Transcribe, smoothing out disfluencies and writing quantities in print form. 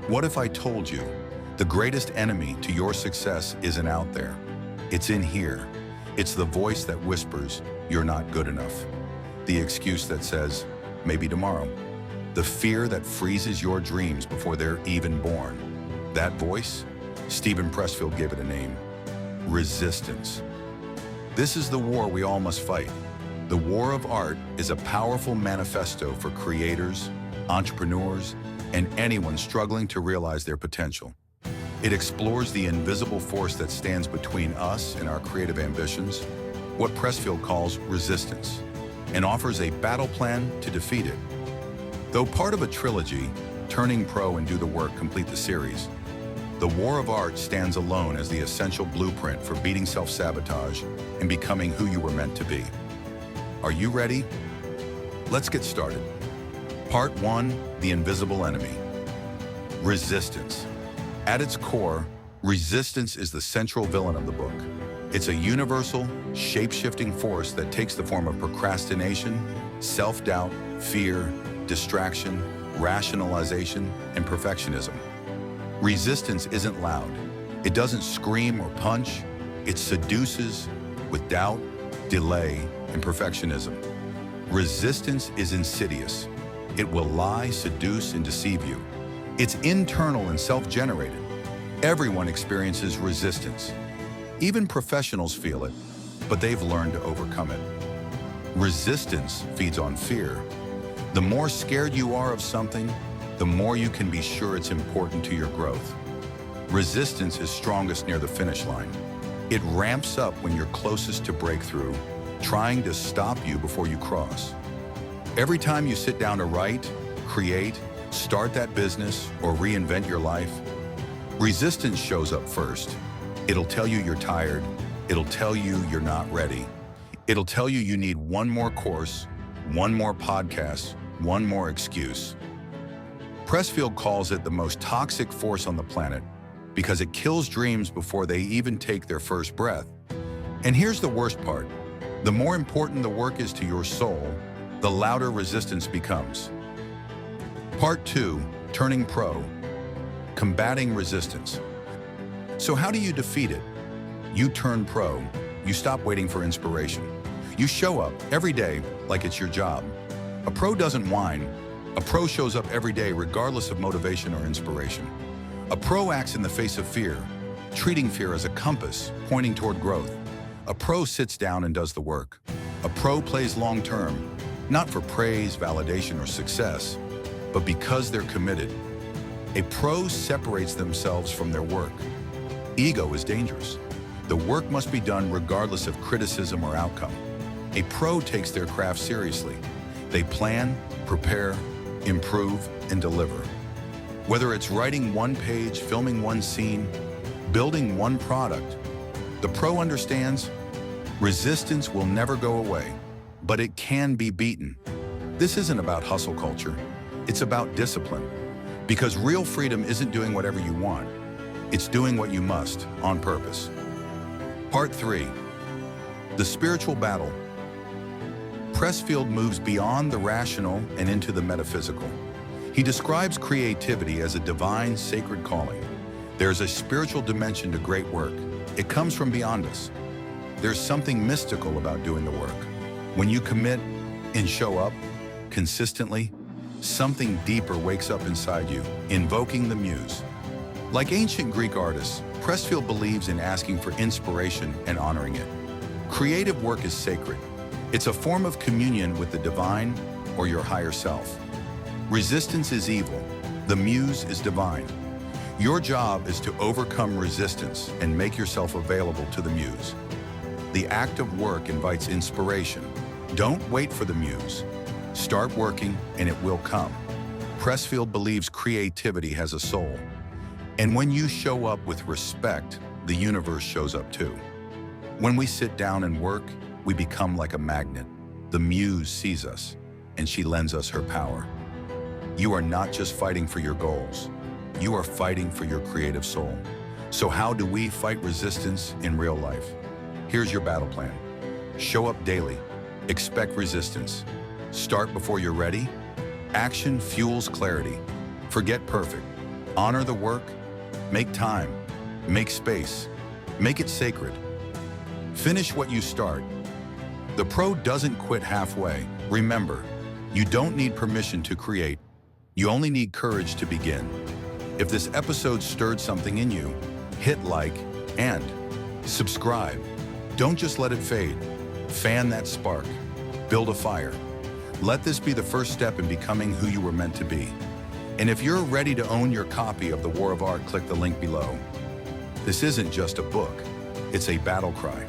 What if I told you the greatest enemy to your success isn't out there? It's in here. It's the voice that whispers, "You're not good enough." The excuse that says, "Maybe tomorrow." The fear that freezes your dreams before they're even born. That voice, Steven Pressfield gave it a name: resistance. This is the war we all must fight. The war of art is a powerful manifesto for creators, entrepreneurs, and anyone struggling to realize their potential. It explores the invisible force that stands between us and our creative ambitions, what Pressfield calls resistance, and offers a battle plan to defeat it. Though part of a trilogy, Turning Pro and Do the Work complete the series, The War of Art stands alone as the essential blueprint for beating self-sabotage and becoming who you were meant to be. Are you ready? Let's get started. Part 1, The Invisible Enemy. Resistance. At its core, resistance is the central villain of the book. It's a universal, shape-shifting force that takes the form of procrastination, self-doubt, fear, distraction, rationalization, and perfectionism. Resistance isn't loud. It doesn't scream or punch. It seduces with doubt, delay, and perfectionism. Resistance is insidious. It will lie, seduce, and deceive you. It's internal and self-generated. Everyone experiences resistance. Even professionals feel it, but they've learned to overcome it. Resistance feeds on fear. The more scared you are of something, the more you can be sure it's important to your growth. Resistance is strongest near the finish line. It ramps up when you're closest to breakthrough, trying to stop you before you cross. Every time you sit down to write, create, start that business, or reinvent your life, resistance shows up first. It'll tell you you're tired. It'll tell you you're not ready. It'll tell you you need one more course, one more podcast, one more excuse. Pressfield calls it the most toxic force on the planet because it kills dreams before they even take their first breath. And here's the worst part. The more important the work is to your soul, the louder resistance becomes. Part 2, Turning Pro. Combating resistance. So how do you defeat it? You turn pro. You stop waiting for inspiration. You show up every day like it's your job. A pro doesn't whine. A pro shows up every day regardless of motivation or inspiration. A pro acts in the face of fear, treating fear as a compass pointing toward growth. A pro sits down and does the work. A pro plays long-term, not for praise, validation, or success, but because they're committed. A pro separates themselves from their work. Ego is dangerous. The work must be done regardless of criticism or outcome. A pro takes their craft seriously. They plan, prepare, improve, and deliver. Whether it's writing one page, filming one scene, building one product, the pro understands resistance will never go away, but it can be beaten. This isn't about hustle culture. It's about discipline. Because real freedom isn't doing whatever you want. It's doing what you must, on purpose. Part 3, The Spiritual Battle. Pressfield moves beyond the rational and into the metaphysical. He describes creativity as a divine, sacred calling. There's a spiritual dimension to great work. It comes from beyond us. There's something mystical about doing the work. When you commit and show up consistently, something deeper wakes up inside you, invoking the muse. Like ancient Greek artists, Pressfield believes in asking for inspiration and honoring it. Creative work is sacred. It's a form of communion with the divine or your higher self. Resistance is evil. The muse is divine. Your job is to overcome resistance and make yourself available to the muse. The act of work invites inspiration. Don't wait for the muse. Start working and it will come. Pressfield believes creativity has a soul. And when you show up with respect, the universe shows up too. When we sit down and work, we become like a magnet. The muse sees us, and she lends us her power. You are not just fighting for your goals. You are fighting for your creative soul. So how do we fight resistance in real life? Here's your battle plan. Show up daily. Expect resistance. Start before you're ready. Action fuels clarity. Forget perfect. Honor the work, make time, make space, make it sacred. Finish what you start. The pro doesn't quit halfway. Remember, you don't need permission to create. You only need courage to begin. If this episode stirred something in you, hit like and subscribe. Don't just let it fade. Fan that spark. Build a fire. Let this be the first step in becoming who you were meant to be. And if you're ready to own your copy of The War of Art, click the link below. This isn't just a book. It's a battle cry.